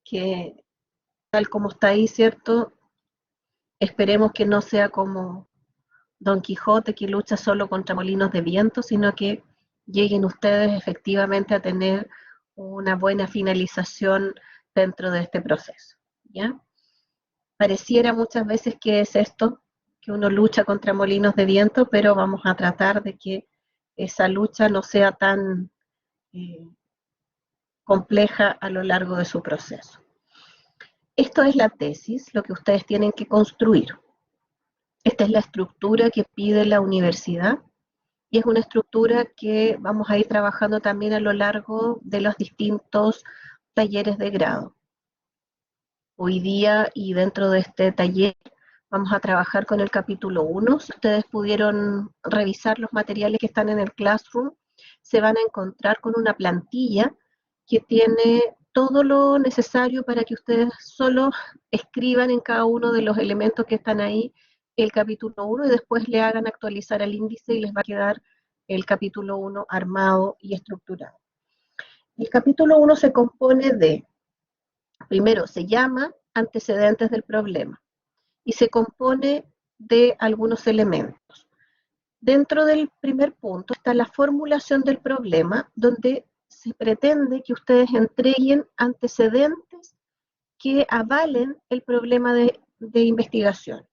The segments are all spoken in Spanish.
que tal como está ahí, ¿cierto? Esperemos que no sea como Don Quijote que lucha solo contra molinos de viento, sino que lleguen ustedes efectivamente a tener una buena finalización dentro de este proceso, ¿ya? Pareciera muchas veces que es esto, que uno lucha contra molinos de viento, pero vamos a tratar de que esa lucha no sea tan eh, compleja a lo largo de su proceso. Esto es la tesis, lo que ustedes tienen que construir. Esta es la estructura que pide la universidad y es una estructura que vamos a ir trabajando también a lo largo de los distintos talleres de grado. Hoy día y dentro de este taller vamos a trabajar con el capítulo 1. Si ustedes pudieron revisar los materiales que están en el Classroom, se van a encontrar con una plantilla que tiene todo lo necesario para que ustedes solo escriban en cada uno de los elementos que están ahí el capítulo 1 y después le hagan actualizar el índice y les va a quedar el capítulo 1 armado y estructurado. El capítulo 1 se compone de, primero se llama antecedentes del problema y se compone de algunos elementos. Dentro del primer punto está la formulación del problema, donde se pretende que ustedes entreguen antecedentes que avalen el problema de investigación,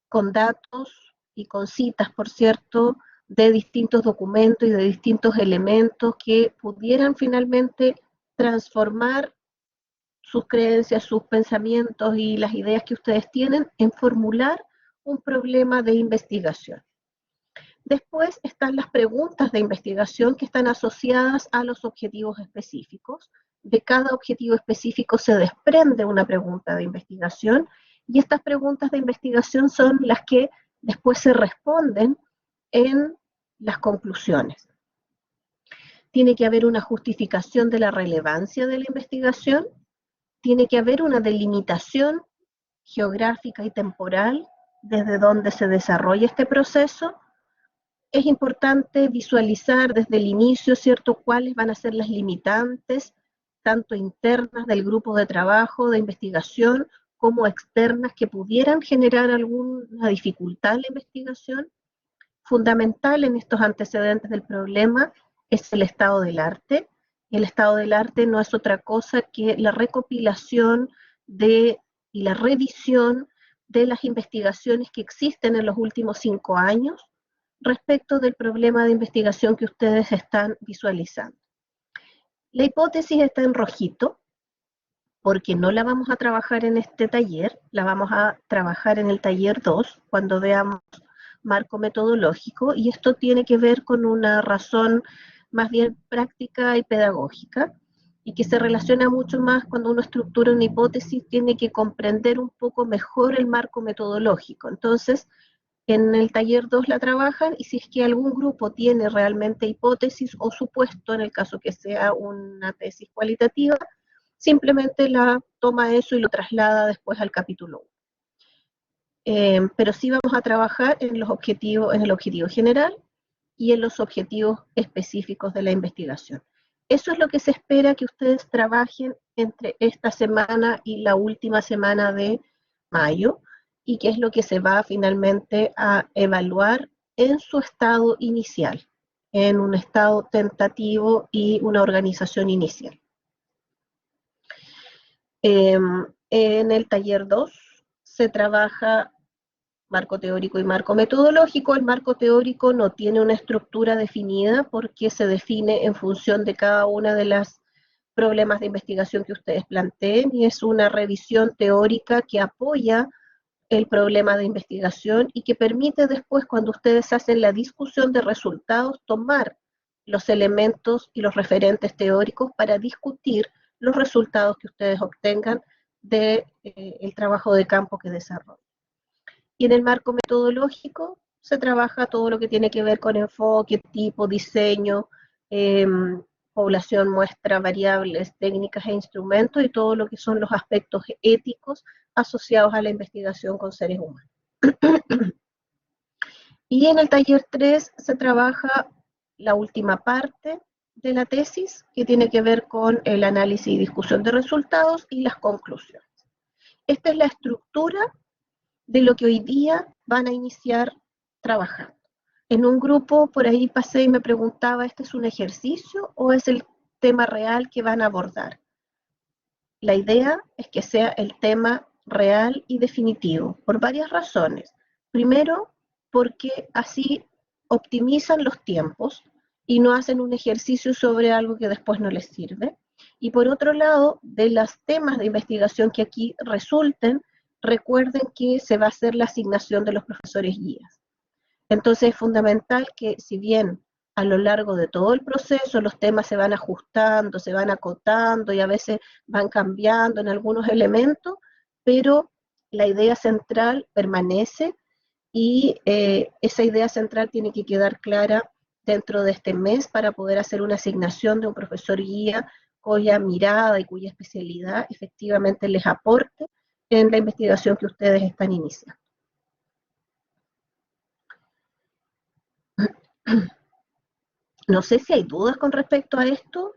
con datos y con citas, por cierto, de distintos documentos y de distintos elementos que pudieran finalmente transformar sus creencias, sus pensamientos y las ideas que ustedes tienen en formular un problema de investigación. Después están las preguntas de investigación que están asociadas a los objetivos específicos. De cada objetivo específico se desprende una pregunta de investigación y estas preguntas de investigación son las que después se responden en las conclusiones. Tiene que haber una justificación de la relevancia de la investigación, tiene que haber una delimitación geográfica y temporal desde donde se desarrolla este proceso. Es importante visualizar desde el inicio, ¿cierto?, cuáles van a ser las limitantes, tanto internas del grupo de trabajo, de investigación, como externas que pudieran generar alguna dificultad en la investigación. Fundamental en estos antecedentes del problema es el estado del arte. El estado del arte no es otra cosa que la recopilación de y la revisión de las investigaciones que existen en los últimos 5 años respecto del problema de investigación que ustedes están visualizando. La hipótesis está en rojito porque no la vamos a trabajar en este taller, la vamos a trabajar en el taller 2 cuando veamos marco metodológico, y esto tiene que ver con una razón más bien práctica y pedagógica, y que se relaciona mucho más cuando uno estructura una hipótesis, tiene que comprender un poco mejor el marco metodológico. Entonces, en el taller 2 la trabajan, y si es que algún grupo tiene realmente hipótesis o supuesto, en el caso que sea una tesis cualitativa, simplemente la toma eso y lo traslada después al capítulo 1. Pero sí vamos a trabajar en los objetivos, en el objetivo general y en los objetivos específicos de la investigación. Eso es lo que se espera que ustedes trabajen entre esta semana y la última semana de mayo, y que es lo que se va finalmente a evaluar en su estado inicial, en un estado tentativo y una organización inicial. En el taller 2 se trabaja marco teórico y marco metodológico. El marco teórico no tiene una estructura definida porque se define en función de cada una de las problemas de investigación que ustedes planteen, y es una revisión teórica que apoya el problema de investigación y que permite después, cuando ustedes hacen la discusión de resultados, tomar los elementos y los referentes teóricos para discutir los resultados que ustedes obtengan del trabajo de campo que desarrollan. Y en el marco metodológico se trabaja todo lo que tiene que ver con enfoque, tipo, diseño, población, muestra, variables, técnicas e instrumentos, y todo lo que son los aspectos éticos asociados a la investigación con seres humanos. Y en el taller 3 se trabaja la última parte de la tesis, que tiene que ver con el análisis y discusión de resultados y las conclusiones. Esta es la estructura de lo que hoy día van a iniciar trabajando. En un grupo por ahí pasé y me preguntaba, ¿este es un ejercicio o es el tema real que van a abordar? La idea es que sea el tema real y definitivo, por varias razones. Primero, porque así optimizan los tiempos y no hacen un ejercicio sobre algo que después no les sirve. Y por otro lado, de los temas de investigación que aquí resulten, recuerden que se va a hacer la asignación de los profesores guías. Entonces es fundamental que, si bien a lo largo de todo el proceso los temas se van ajustando, se van acotando y a veces van cambiando en algunos elementos, pero la idea central permanece y esa idea central tiene que quedar clara dentro de este mes para poder hacer una asignación de un profesor guía cuya mirada y cuya especialidad efectivamente les aporte en la investigación que ustedes están iniciando. No sé si hay dudas con respecto a esto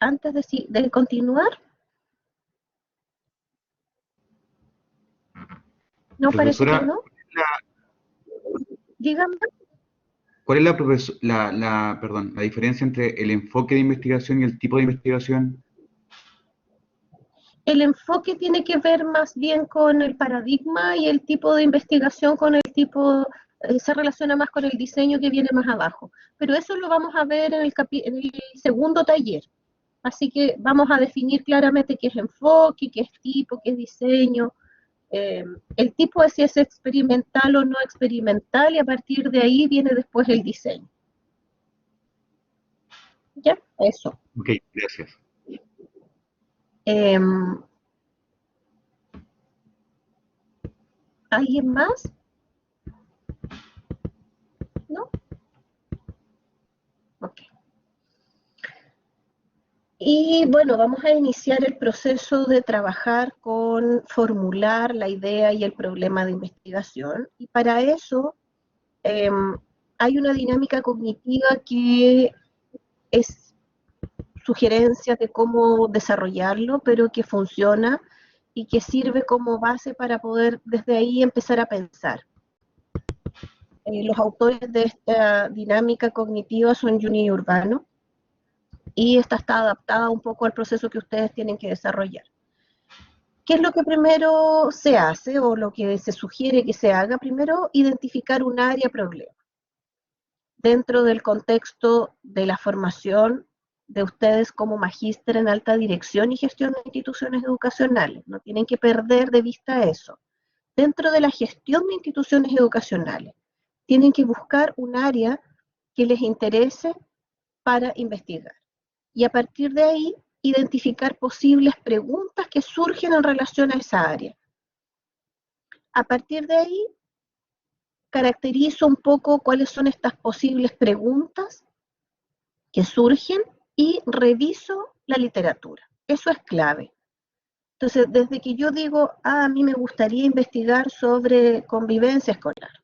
antes de continuar. No, parece que Profesora, no. Díganme. ¿cuál es la diferencia entre el enfoque de investigación y el tipo de investigación? El enfoque tiene que ver más bien con el paradigma y el tipo de investigación con el tipo, se relaciona más con el diseño que viene más abajo. Pero eso lo vamos a ver en el segundo taller. Así que vamos a definir claramente qué es enfoque, qué es tipo, qué es diseño. El tipo es si es experimental o no experimental y a partir de ahí viene después el diseño. ¿Ya? Eso. Ok, gracias. Eh, ¿Alguien más? ¿No? Ok. Y bueno, vamos a iniciar el proceso de trabajar con formular la idea y el problema de investigación. Y para eso eh, hay una dinámica cognitiva que es sugerencia de cómo desarrollarlo, pero que funciona y que sirve como base para poder desde ahí empezar a pensar. Los autores de esta dinámica cognitiva son Juni y Urbano, y esta está adaptada un poco al proceso que ustedes tienen que desarrollar. ¿Qué es lo que primero se hace o lo que se sugiere que se haga? Primero, identificar un área problema dentro del contexto de la formación de ustedes como magíster en alta dirección y gestión de instituciones educacionales. No tienen que perder de vista eso. Dentro de la gestión de instituciones educacionales, tienen que buscar un área que les interese para investigar. Y a partir de ahí, identificar posibles preguntas que surgen en relación a esa área. A partir de ahí, caracterizo un poco cuáles son estas posibles preguntas que surgen y reviso la literatura. Eso es clave. Entonces, desde que yo digo, a mí me gustaría investigar sobre convivencia escolar.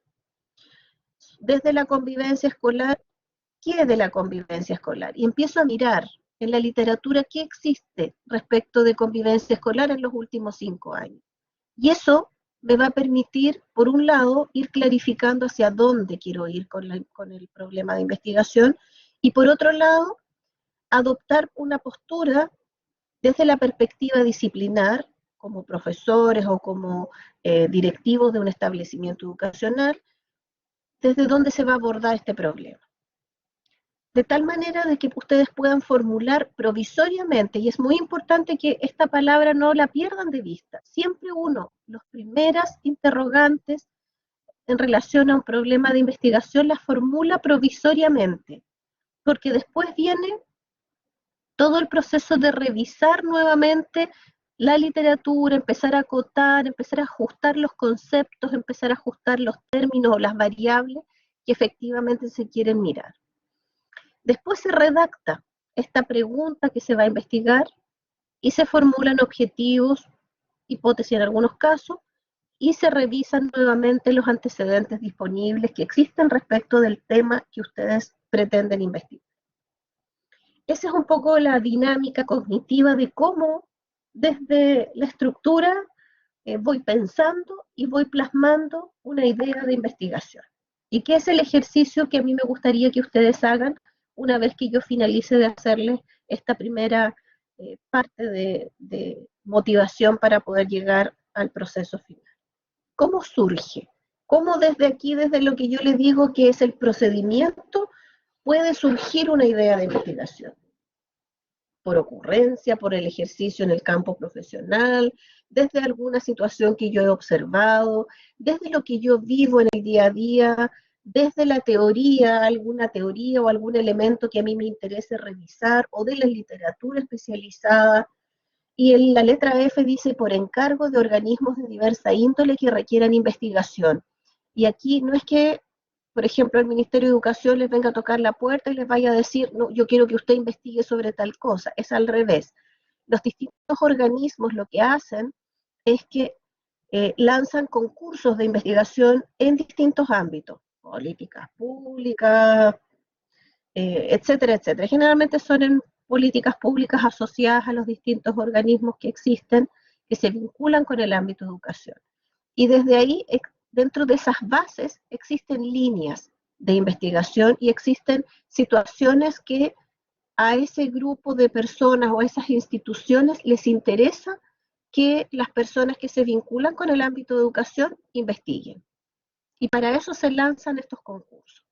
Desde la convivencia escolar, ¿qué es de la convivencia escolar? Y empiezo a mirar en la literatura qué existe respecto de convivencia escolar en los últimos 5 años. Y eso me va a permitir, por un lado, ir clarificando hacia dónde quiero ir con el problema de investigación, y por otro lado, adoptar una postura desde la perspectiva disciplinar, como profesores o como directivos de un establecimiento educacional, desde dónde se va a abordar este problema. De tal manera de que ustedes puedan formular provisoriamente, y es muy importante que esta palabra no la pierdan de vista, siempre uno, las primeras interrogantes en relación a un problema de investigación las formula provisoriamente, porque después viene todo el proceso de revisar nuevamente la literatura, empezar a acotar, empezar a ajustar los conceptos, empezar a ajustar los términos o las variables que efectivamente se quieren mirar. Después se redacta esta pregunta que se va a investigar y se formulan objetivos, hipótesis en algunos casos, y se revisan nuevamente los antecedentes disponibles que existen respecto del tema que ustedes pretenden investigar. Esa es un poco la dinámica cognitiva de cómo desde la estructura voy pensando y voy plasmando una idea de investigación. Y que es el ejercicio que a mí me gustaría que ustedes hagan una vez que yo finalice de hacerles esta primera parte de motivación para poder llegar al proceso final. ¿Cómo surge? ¿Cómo desde aquí, desde lo que yo les digo que es el procedimiento, puede surgir una idea de investigación? Por ocurrencia, por el ejercicio en el campo profesional, desde alguna situación que yo he observado, desde lo que yo vivo en el día a día, desde la teoría, alguna teoría o algún elemento que a mí me interese revisar, o de la literatura especializada. Y en la letra F dice por encargo de organismos de diversa índole que requieran investigación. Y aquí no es que, por ejemplo, el Ministerio de Educación les venga a tocar la puerta y les vaya a decir, no, yo quiero que usted investigue sobre tal cosa. Es al revés. Los distintos organismos lo que hacen es que lanzan concursos de investigación en distintos ámbitos, políticas públicas, etcétera, etcétera. Generalmente son en políticas públicas asociadas a los distintos organismos que existen, que se vinculan con el ámbito de educación. Y desde ahí, dentro de esas bases, existen líneas de investigación y existen situaciones que a ese grupo de personas o a esas instituciones les interesa que las personas que se vinculan con el ámbito de educación investiguen. Y para eso se lanzan estos concursos.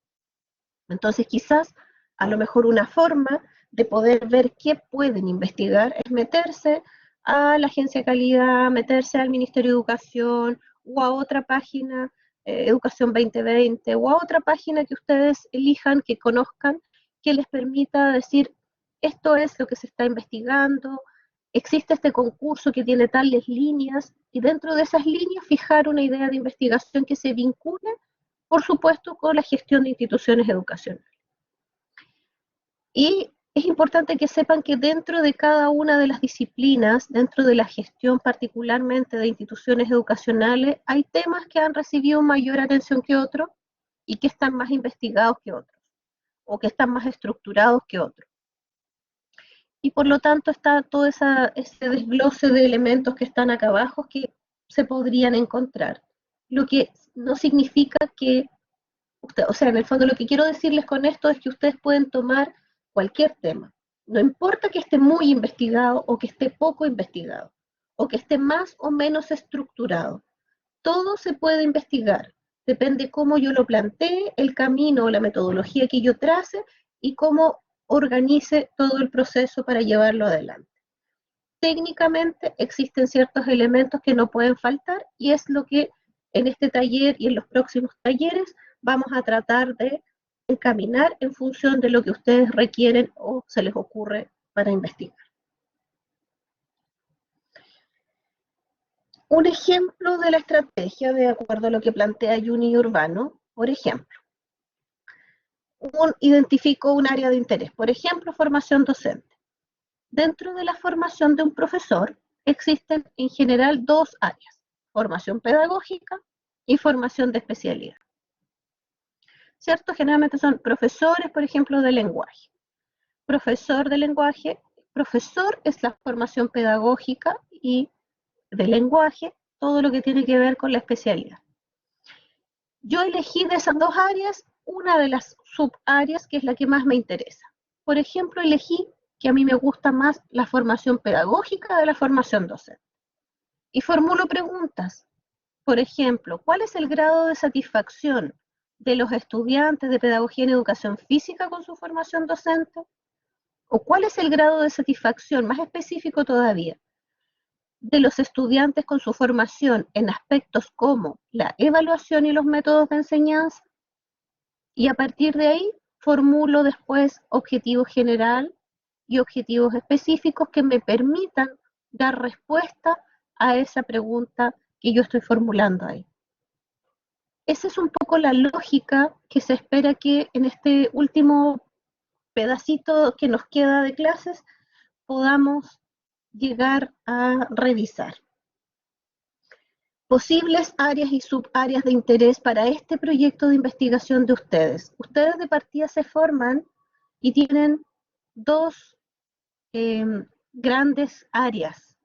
Entonces, quizás, a lo mejor una forma de poder ver qué pueden investigar es meterse a la agencia de calidad, meterse al Ministerio de Educación o a otra página, Educación 2020, o a otra página que ustedes elijan, que conozcan, que les permita decir, esto es lo que se está investigando, existe este concurso que tiene tales líneas, y dentro de esas líneas fijar una idea de investigación que se vincule, por supuesto, con la gestión de instituciones educacionales. Y es importante que sepan que dentro de cada una de las disciplinas, dentro de la gestión particularmente de instituciones educacionales, hay temas que han recibido mayor atención que otros y que están más investigados que otros, o que están más estructurados que otros. Y por lo tanto está todo ese desglose de elementos que están acá abajo que se podrían encontrar. Lo que no significa que o sea, en el fondo lo que quiero decirles con esto es que ustedes pueden tomar cualquier tema. No importa que esté muy investigado o que esté poco investigado, o que esté más o menos estructurado. Todo se puede investigar. Depende cómo yo lo plantee, el camino o la metodología que yo trace y cómo organice todo el proceso para llevarlo adelante. Técnicamente existen ciertos elementos que no pueden faltar y es lo que en este taller y en los próximos talleres vamos a tratar de encaminar en función de lo que ustedes requieren o se les ocurre para investigar. Un ejemplo de la estrategia, de acuerdo a lo que plantea Juni Urbano, por ejemplo, identifico un área de interés, por ejemplo, formación docente. Dentro de la formación de un profesor existen en general dos áreas, formación pedagógica y formación de especialidad. ¿Cierto? Generalmente son profesores, por ejemplo, de lenguaje. Profesor de lenguaje, profesor es la formación pedagógica y de lenguaje, todo lo que tiene que ver con la especialidad. Yo elegí de esas dos áreas una de las subáreas que es la que más me interesa. Por ejemplo, elegí que a mí me gusta más la formación pedagógica de la formación docente. Y formulo preguntas. Por ejemplo, ¿cuál es el grado de satisfacción de los estudiantes de pedagogía en educación física con su formación docente? ¿O cuál es el grado de satisfacción, más específico todavía, de los estudiantes con su formación en aspectos como la evaluación y los métodos de enseñanza? Y a partir de ahí formulo después objetivos general y objetivos específicos que me permitan dar respuesta a esa pregunta que yo estoy formulando ahí. Esa es un poco la lógica que se espera que en este último pedacito que nos queda de clases podamos llegar a revisar. Posibles áreas y subáreas de interés para este proyecto de investigación de ustedes. Ustedes de partida se forman y tienen dos grandes áreas: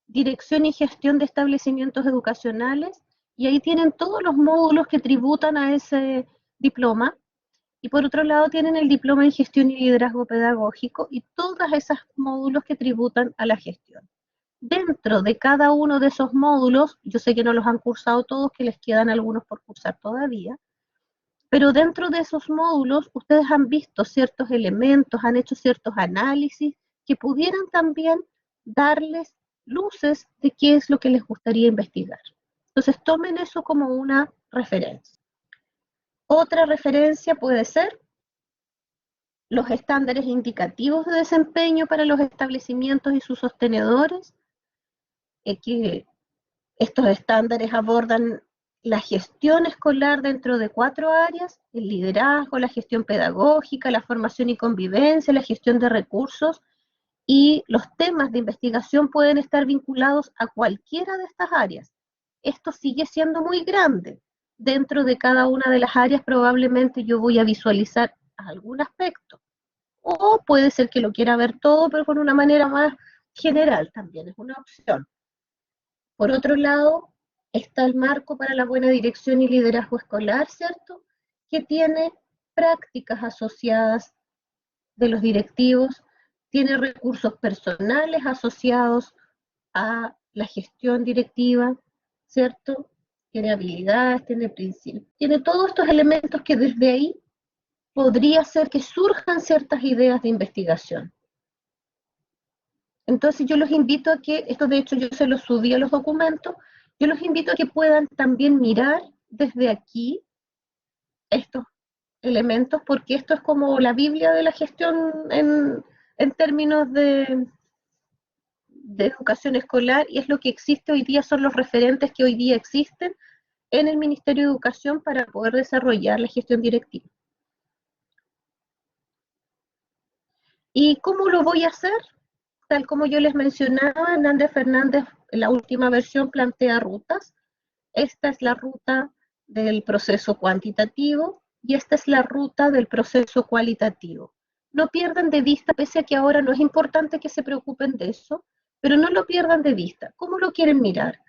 dirección y gestión de establecimientos educacionales, y ahí tienen todos los módulos que tributan a ese diploma, y por otro lado tienen el diploma en gestión y liderazgo pedagógico y todos esos módulos que tributan a la gestión. Dentro de cada uno de esos módulos, yo sé que no los han cursado todos, que les quedan algunos por cursar todavía, pero dentro de esos módulos ustedes han visto ciertos elementos, han hecho ciertos análisis que pudieran también darles luces de qué es lo que les gustaría investigar. Entonces tomen eso como una referencia. Otra referencia puede ser los estándares indicativos de desempeño para los establecimientos y sus sostenedores, que estos estándares abordan la gestión escolar dentro de 4 áreas: el liderazgo, la gestión pedagógica, la formación y convivencia, la gestión de recursos, y los temas de investigación pueden estar vinculados a cualquiera de estas áreas. Esto sigue siendo muy grande. Dentro de cada una de las áreas probablemente yo voy a visualizar algún aspecto, o puede ser que lo quiera ver todo, pero con una manera más general, también es una opción. Por otro lado, está el marco para la buena dirección y liderazgo escolar, ¿cierto? Que tiene prácticas asociadas de los directivos, tiene recursos personales asociados a la gestión directiva, ¿cierto? Tiene habilidades, tiene principios, tiene todos estos elementos que desde ahí podría ser que surjan ciertas ideas de investigación. Entonces yo los invito a que, esto de hecho yo se los subí a los documentos, yo los invito a que puedan también mirar desde aquí estos elementos, porque esto es como la Biblia de la gestión en términos de educación escolar, y es lo que existe hoy día, son los referentes que hoy día existen en el Ministerio de Educación para poder desarrollar la gestión directiva. ¿Y cómo lo voy a hacer? Tal como yo les mencionaba, Hernández Fernández, en la última versión, plantea rutas. Esta es la ruta del proceso cuantitativo y esta es la ruta del proceso cualitativo. No pierdan de vista, pese a que ahora no es importante que se preocupen de eso, pero no lo pierdan de vista. ¿Cómo lo quieren mirar?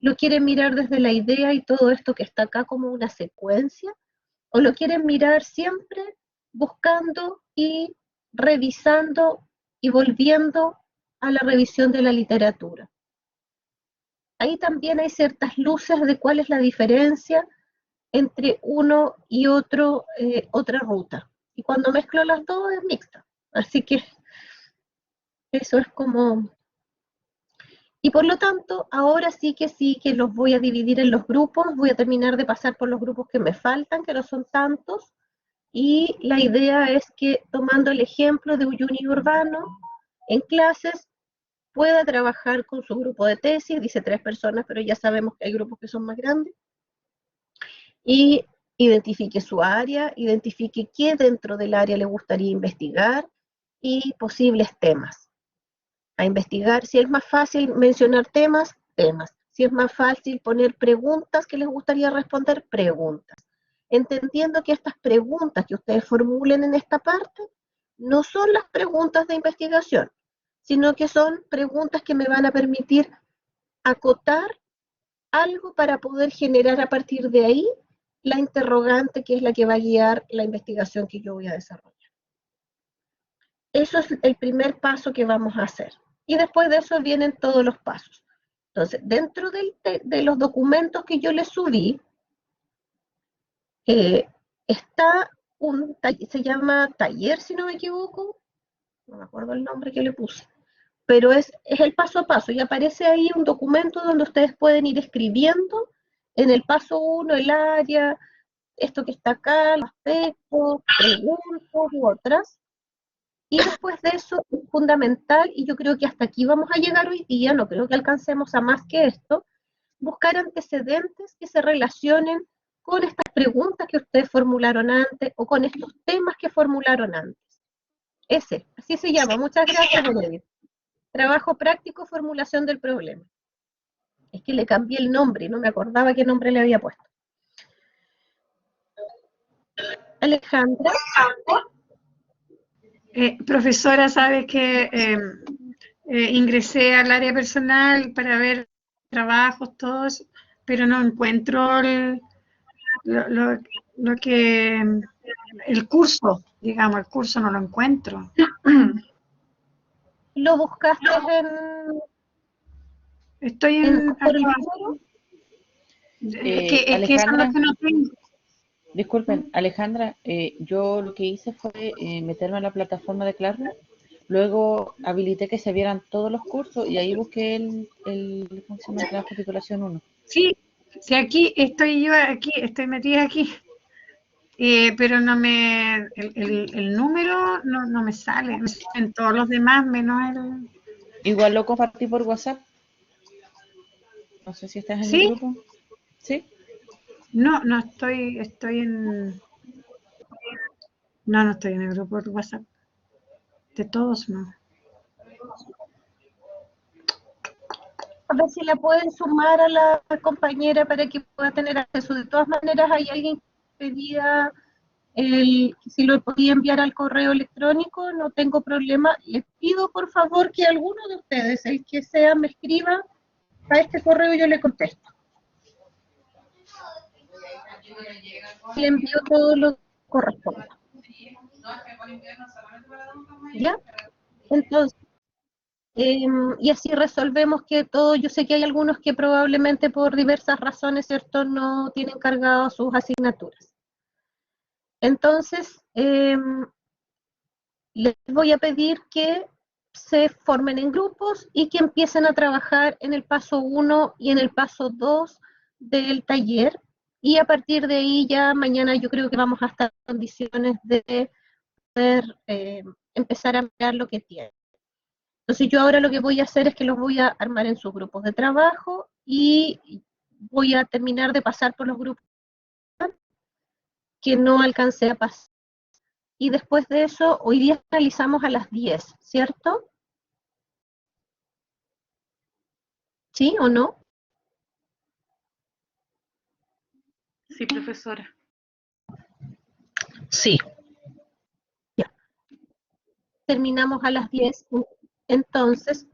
¿Lo quieren mirar desde la idea y todo esto que está acá como una secuencia? ¿O lo quieren mirar siempre buscando y revisando y volviendo a la revisión de la literatura? Ahí también hay ciertas luces de cuál es la diferencia entre uno y otro, otra ruta. Y cuando mezclo las dos es mixta. Así que eso es como... Y por lo tanto, ahora sí que los voy a dividir en los grupos. Voy a terminar de pasar por los grupos que me faltan, que no son tantos. Y la idea es que, tomando el ejemplo de Uyuni Urbano, en clases pueda trabajar con su grupo de tesis, dice 3 personas, pero ya sabemos que hay grupos que son más grandes, y identifique su área, identifique qué dentro del área le gustaría investigar y posibles temas a investigar. Si es más fácil mencionar temas, temas. Si es más fácil poner preguntas que les gustaría responder, preguntas. Entendiendo que estas preguntas que ustedes formulen en esta parte no son las preguntas de investigación, sino que son preguntas que me van a permitir acotar algo para poder generar a partir de ahí la interrogante, que es la que va a guiar la investigación que yo voy a desarrollar. Eso es el primer paso que vamos a hacer. Y después de eso vienen todos los pasos. Entonces, dentro de los documentos que yo les subí, está un taller, se llama taller, si no me equivoco, no me acuerdo el nombre que le puse, pero es el paso a paso, y aparece ahí un documento donde ustedes pueden ir escribiendo en el paso 1 el área, esto que está acá, los aspectos, preguntas u otras. Y después de eso es fundamental, y yo creo que hasta aquí vamos a llegar hoy día, no creo que alcancemos a más que esto, buscar antecedentes que se relacionen con estas preguntas que ustedes formularon antes o con estos temas que formularon antes. Así se llama. Muchas gracias, Heredia. Trabajo práctico, formulación del problema. Es que le cambié el nombre y no me acordaba qué nombre le había puesto. Alejandra. Profesora, sabe que ingresé al área personal para ver trabajos, todos, pero no encuentro lo que, el curso, digamos, el curso no lo encuentro. ¿Lo buscaste Estoy por el acá. foro? Es que eso es lo que no tengo. Disculpen, Alejandra, yo lo que hice fue meterme en la plataforma de Classroom, luego habilité que se vieran todos los cursos y ahí busqué ¿cómo se llama? El trabajo de titulación 1. Sí, sí, aquí estoy yo, aquí estoy metida aquí, pero no me, el número no me sale, me salen todos los demás menos el... Igual lo compartí por WhatsApp. No sé si estás en el ¿Sí? grupo. ¿Sí? No estoy en... No estoy en el grupo de WhatsApp. De todos, no. A ver si la pueden sumar a la compañera para que pueda tener acceso. De todas maneras, hay alguien que pedía si lo podía enviar al correo electrónico, no tengo problema. Les pido, por favor, que alguno de ustedes, el que sea, me escriba a este correo y yo le contesto. Le envío todo lo que corresponda. ¿Ya? Entonces, y así resolvemos que todo, yo sé que hay algunos que probablemente por diversas razones, ¿cierto?, no tienen cargado sus asignaturas. Entonces, les voy a pedir que se formen en grupos y que empiecen a trabajar en el paso 1 y en el paso 2 del taller. Y a partir de ahí ya mañana yo creo que vamos a estar en condiciones de poder empezar a mirar lo que tienen. Entonces yo ahora lo que voy a hacer es que los voy a armar en sus grupos de trabajo y voy a terminar de pasar por los grupos que no alcancé a pasar. Y después de eso, hoy día finalizamos a las 10, ¿cierto? ¿Sí o no? Sí, profesora. Sí. Ya. Terminamos a las 10, entonces voy